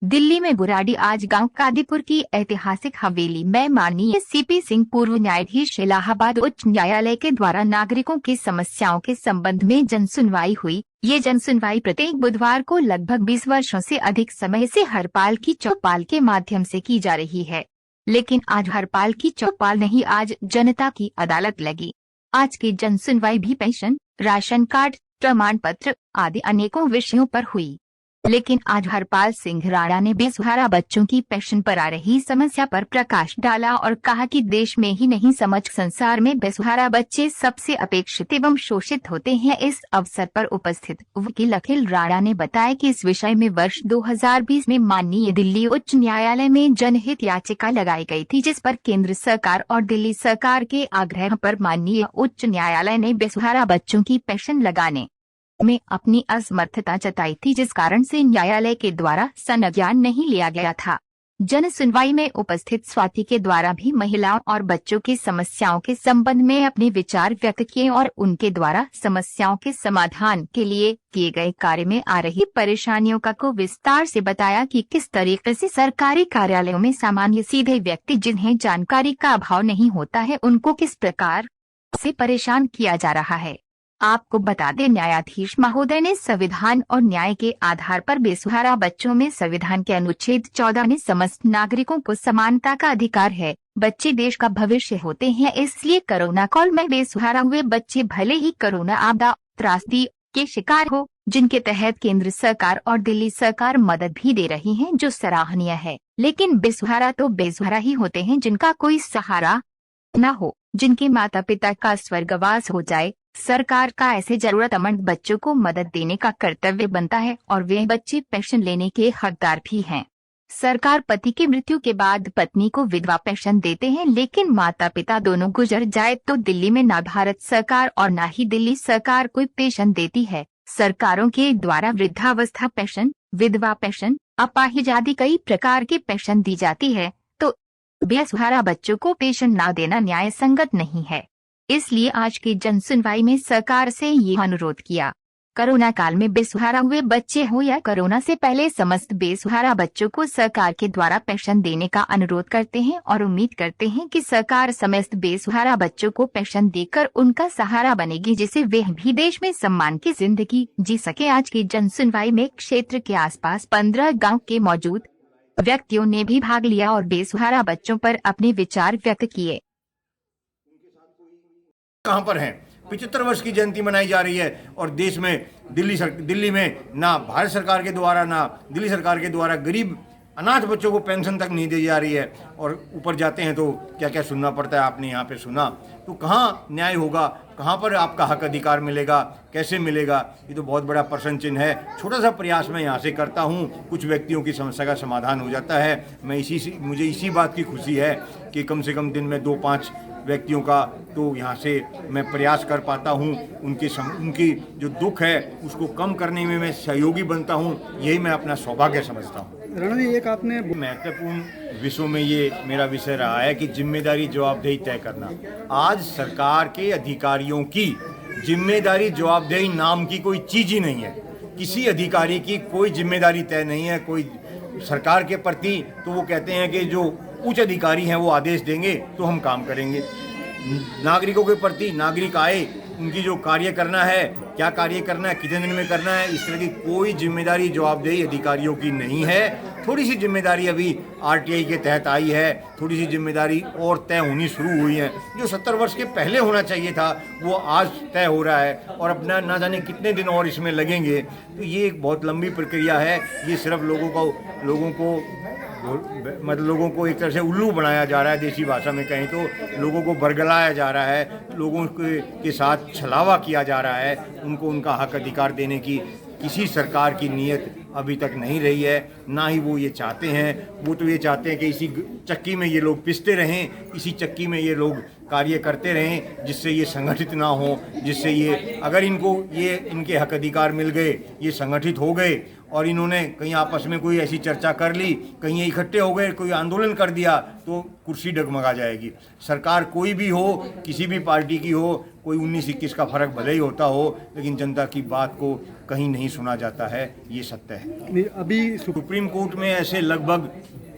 दिल्ली में बुराड़ी आज गांव कादीपुर की ऐतिहासिक हवेली में माननीय सीपी सिंह पूर्व न्यायाधीश इलाहाबाद उच्च न्यायालय के द्वारा नागरिकों की समस्याओं के संबंध में जनसुनवाई हुई। ये जनसुनवाई प्रत्येक बुधवार को लगभग 20 वर्षों से अधिक समय से हरपाल की चौपाल के माध्यम से की जा रही है। लेकिन आज हरपाल की चौपाल नहीं, आज जनता की अदालत लगी। आज की जनसुनवाई भी पेंशन, राशन कार्ड, प्रमाण पत्र आदि अनेकों विषयों पर हुई। लेकिन आज हरपाल सिंह राणा ने बेसहारा बच्चों की पेंशन पर आ रही समस्या पर प्रकाश डाला और कहा कि देश में ही नहीं समग्र संसार में बेसहारा बच्चे सबसे अपेक्षित एवं शोषित होते हैं। इस अवसर पर उपस्थित वकील अखिल राणा ने बताया कि इस विषय में वर्ष 2020 में माननीय दिल्ली उच्च न्यायालय में जनहित याचिका लगाई गई थी, जिस पर केंद्र सरकार और दिल्ली सरकार के आग्रह पर माननीय उच्च न्यायालय ने बेसहारा बच्चों की पेंशन लगाने में अपनी असमर्थता जताई थी, जिस कारण से न्यायालय के द्वारा संज्ञान नहीं लिया गया था। जन सुनवाई में उपस्थित स्वाति के द्वारा भी महिलाओं और बच्चों की समस्याओं के संबंध में अपने विचार व्यक्त किए और उनके द्वारा समस्याओं के समाधान के लिए किए गए कार्य में आ रही परेशानियों को विस्तार से बताया कि किस तरीके से सरकारी कार्यालयों में सामान्य सीधे व्यक्ति जिन्हें जानकारी का अभाव नहीं होता है, उनको किस प्रकार से परेशान किया जा रहा है। आपको बता दें, न्यायाधीश महोदय ने संविधान और न्याय के आधार पर बेसहारा बच्चों में संविधान के अनुच्छेद 14 में समस्त नागरिकों को समानता का अधिकार है। बच्चे देश का भविष्य होते हैं, इसलिए कोरोना काल में बेसहारा हुए बच्चे भले ही कोरोना आपदा त्रासदी के शिकार हो, जिनके तहत केंद्र सरकार और दिल्ली सरकार मदद भी दे रही है, जो सराहनीय है। लेकिन बेसहारा तो बेसहारा ही होते हैं जिनका कोई सहारा न हो, जिनके माता पिता का स्वर्गवास हो जाए। सरकार का ऐसे जरूरतमंद बच्चों को मदद देने का कर्तव्य बनता है और वे बच्चे पेंशन लेने के हकदार भी हैं। सरकार पति की मृत्यु के बाद पत्नी को विधवा पेंशन देते हैं, लेकिन माता पिता दोनों गुजर जाए तो दिल्ली में न भारत सरकार और न ही दिल्ली सरकार कोई पेंशन देती है। सरकारों के द्वारा वृद्धावस्था पेंशन, विधवा पेंशन, अपाहिज आदि कई प्रकार की पेंशन दी जाती है, तो बेसहारा बच्चों को पेंशन न देना न्याय संगत नहीं है। इसलिए आज की जनसुनवाई में सरकार से ये अनुरोध किया। कोरोना काल में बेसहारा हुए बच्चे हो या कोरोना से पहले, समस्त बेसहारा बच्चों को सरकार के द्वारा पेंशन देने का अनुरोध करते हैं और उम्मीद करते हैं कि सरकार समस्त बेसहारा बच्चों को पेंशन देकर उनका सहारा बनेगी, जिससे वे भी देश में सम्मान की जिंदगी जी सके। आज की जनसुनवाई में क्षेत्र के आसपास 15 गाँव के मौजूद व्यक्तियों ने भी भाग लिया और बेसहारा बच्चों पर अपने विचार व्यक्त किए। कहां पर हैं? 75 वर्ष की जयंती मनाई जा रही है और देश में दिल्ली में ना भारत सरकार के द्वारा ना दिल्ली सरकार के द्वारा गरीब अनाथ बच्चों को पेंशन तक नहीं दी जा रही है। और ऊपर जाते हैं तो क्या क्या सुनना पड़ता है, आपने यहाँ पे सुना। तो कहाँ न्याय होगा, कहाँ पर आपका हक अधिकार मिलेगा, कैसे मिलेगा? ये तो बहुत बड़ा प्रश्न चिन्ह है। छोटा सा प्रयास मैं यहाँ से करता हूँ, कुछ व्यक्तियों की समस्या का समाधान हो जाता है। मुझे इसी बात की खुशी है कि कम से कम दिन में 2-5 व्यक्तियों का तो यहाँ से मैं प्रयास कर पाता हूँ। उनकी जो दुख है उसको कम करने में मैं सहयोगी बनता हूँ। यही मैं अपना सौभाग्य समझता हूँ। राणा जी, एक आपने महत्वपूर्ण विषयों में ये मेरा विषय रहा है कि जिम्मेदारी जवाबदेही तय करना। आज सरकार के अधिकारियों की जिम्मेदारी जवाबदेही नाम की कोई चीज ही नहीं है। किसी अधिकारी की कोई जिम्मेदारी तय नहीं है कोई सरकार के प्रति। तो वो कहते हैं कि जो उच्च अधिकारी हैं वो आदेश देंगे तो हम काम करेंगे। नागरिकों के प्रति नागरिक आए, उनकी जो कार्य करना है, क्या कार्य करना है, कितने दिन में करना है, इस तरह की कोई जिम्मेदारी जवाबदेही अधिकारियों की नहीं है। थोड़ी सी जिम्मेदारी अभी आरटीआई के तहत आई है, थोड़ी सी जिम्मेदारी और तय होनी शुरू हुई है। जो 70 वर्ष के पहले होना चाहिए था वो आज तय हो रहा है और अपना ना जाने कितने दिन और इसमें लगेंगे। तो ये एक बहुत लंबी प्रक्रिया है। ये सिर्फ लोगों को एक तरह से उल्लू बनाया जा रहा है। देसी भाषा में कहें तो लोगों को बरगलाया जा रहा है, लोगों के साथ छलावा किया जा रहा है। उनको उनका हक अधिकार देने की किसी सरकार की नीयत अभी तक नहीं रही है, ना ही वो ये चाहते हैं। वो तो ये चाहते हैं कि इसी चक्की में ये लोग पिसते रहें, इसी चक्की में ये लोग कार्य करते रहें, जिससे ये संगठित ना हो, जिससे ये अगर इनको ये इनके हक अधिकार मिल गए, ये संगठित हो गए और इन्होंने कहीं आपस में कोई ऐसी चर्चा कर ली, कहीं इकट्ठे हो गए, कोई आंदोलन कर दिया तो कुर्सी डगमगा जाएगी। सरकार कोई भी हो, किसी भी पार्टी की हो, कोई 19-21 का फर्क भले ही होता हो, लेकिन जनता की बात को कहीं नहीं सुना जाता है, ये सत्य है। अभी सुप्रीम कोर्ट में ऐसे लगभग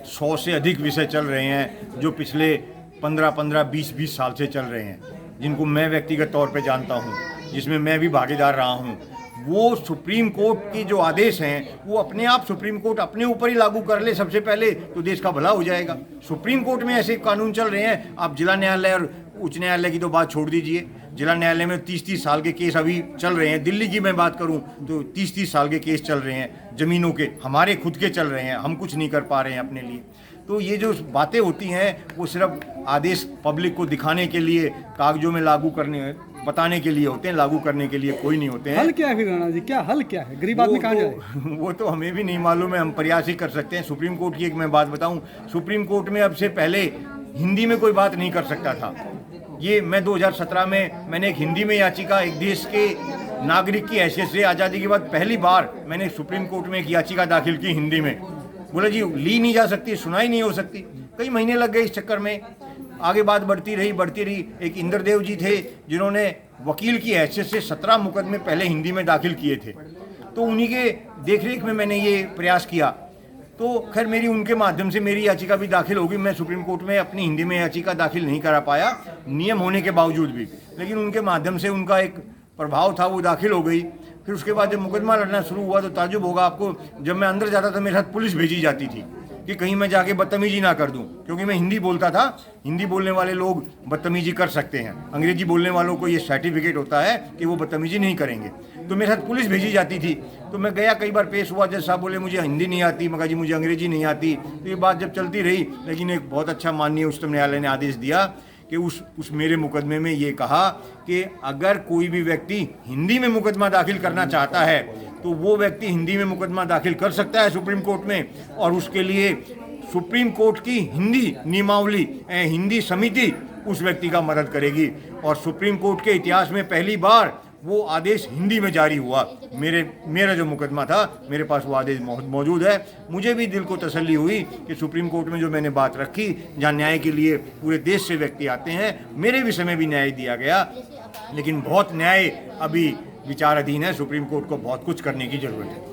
100 से अधिक विषय चल रहे हैं जो पिछले 15-15, 20-20 साल से चल रहे हैं, जिनको मैं व्यक्तिगत तौर पे जानता हूँ, जिसमें मैं भी भागीदार रहा हूँ। वो सुप्रीम कोर्ट के जो आदेश हैं वो अपने आप सुप्रीम कोर्ट अपने ऊपर ही लागू कर ले सबसे पहले, तो देश का भला हो जाएगा। सुप्रीम कोर्ट में ऐसे कानून चल रहे हैं, आप जिला न्यायालय और उच्च न्यायालय की तो बात छोड़ दीजिए। जिला न्यायालय में 30-30 साल के केस अभी चल रहे हैं। दिल्ली की मैं बात करूं तो 30-30 साल के केस चल रहे हैं, ज़मीनों के, हमारे खुद के चल रहे हैं, हम कुछ नहीं कर पा रहे हैं अपने लिए। तो ये जो बातें होती हैं वो सिर्फ आदेश पब्लिक को दिखाने के लिए, कागजों में लागू करने, बताने के लिए होते हैं, लागू करने के लिए कोई नहीं होते हैं। हल क्या है फिर राणा जी, क्या हल क्या है? गरीब आदमी कहाँ जाए? वो तो हमें भी नहीं मालूम है, हम प्रयास ही कर सकते हैं। सुप्रीम कोर्ट की एक मैं बात बताऊं, सुप्रीम कोर्ट में अब से पहले हिंदी में कोई बात नहीं कर सकता था। ये मैं 2017 में मैंने एक हिंदी में याचिका, एक देश के नागरिक की हैसियत से आज़ादी के बाद पहली बार मैंने सुप्रीम कोर्ट में एक याचिका दाखिल की हिंदी में। बोला जी ली नहीं जा सकती, सुनाई नहीं हो सकती। कई महीने लग गए इस चक्कर में, आगे बात बढ़ती रही। एक इंद्रदेव जी थे जिन्होंने वकील की हैसियत से 17 मुकदमे पहले हिंदी में दाखिल किए थे, तो उन्हीं के देखरेख में मैंने ये प्रयास किया। तो खैर मेरी उनके माध्यम से मेरी याचिका भी दाखिल होगी। मैं सुप्रीम कोर्ट में अपनी हिंदी में याचिका दाखिल नहीं करा पाया, नियम होने के बावजूद भी, लेकिन उनके माध्यम से उनका एक प्रभाव था, वो दाखिल हो गई। फिर उसके बाद जब मुकदमा लड़ना शुरू हुआ तो ताजुब होगा आपको, जब मैं अंदर जाता था मेरे साथ पुलिस भेजी जाती थी कि कहीं मैं जाके बदतमीजी ना कर दूं, क्योंकि मैं हिंदी बोलता था। हिंदी बोलने वाले लोग बदतमीजी कर सकते हैं, अंग्रेजी बोलने वालों को ये सर्टिफिकेट होता है कि वो बदतमीजी नहीं करेंगे। तो मेरे साथ पुलिस भेजी जाती थी, तो मैं गया, कई बार पेश हुआ, जज साहब बोले मुझे हिंदी नहीं आती, मगर जी मुझे अंग्रेजी नहीं आती। तो ये बात जब चलती रही, लेकिन एक बहुत अच्छा माननीय उच्चतम न्यायालय ने आदेश दिया कि उस मेरे मुकदमे में ये कहा कि अगर कोई भी व्यक्ति हिंदी में मुकदमा दाखिल करना चाहता है तो वो व्यक्ति हिंदी में मुकदमा दाखिल कर सकता है सुप्रीम कोर्ट में, और उसके लिए सुप्रीम कोर्ट की हिंदी नियमावली, हिंदी समिति उस व्यक्ति का मदद करेगी। और सुप्रीम कोर्ट के इतिहास में पहली बार वो आदेश हिंदी में जारी हुआ। मेरा जो मुकदमा था, मेरे पास वो आदेश मौजूद है। मुझे भी दिल को तसल्ली हुई कि सुप्रीम कोर्ट में जो मैंने बात रखी, जहाँ न्याय के लिए पूरे देश से व्यक्ति आते हैं, मेरे विषय में भी न्याय दिया गया। लेकिन बहुत न्याय अभी विचाराधीन है, सुप्रीम कोर्ट को बहुत कुछ करने की जरूरत है।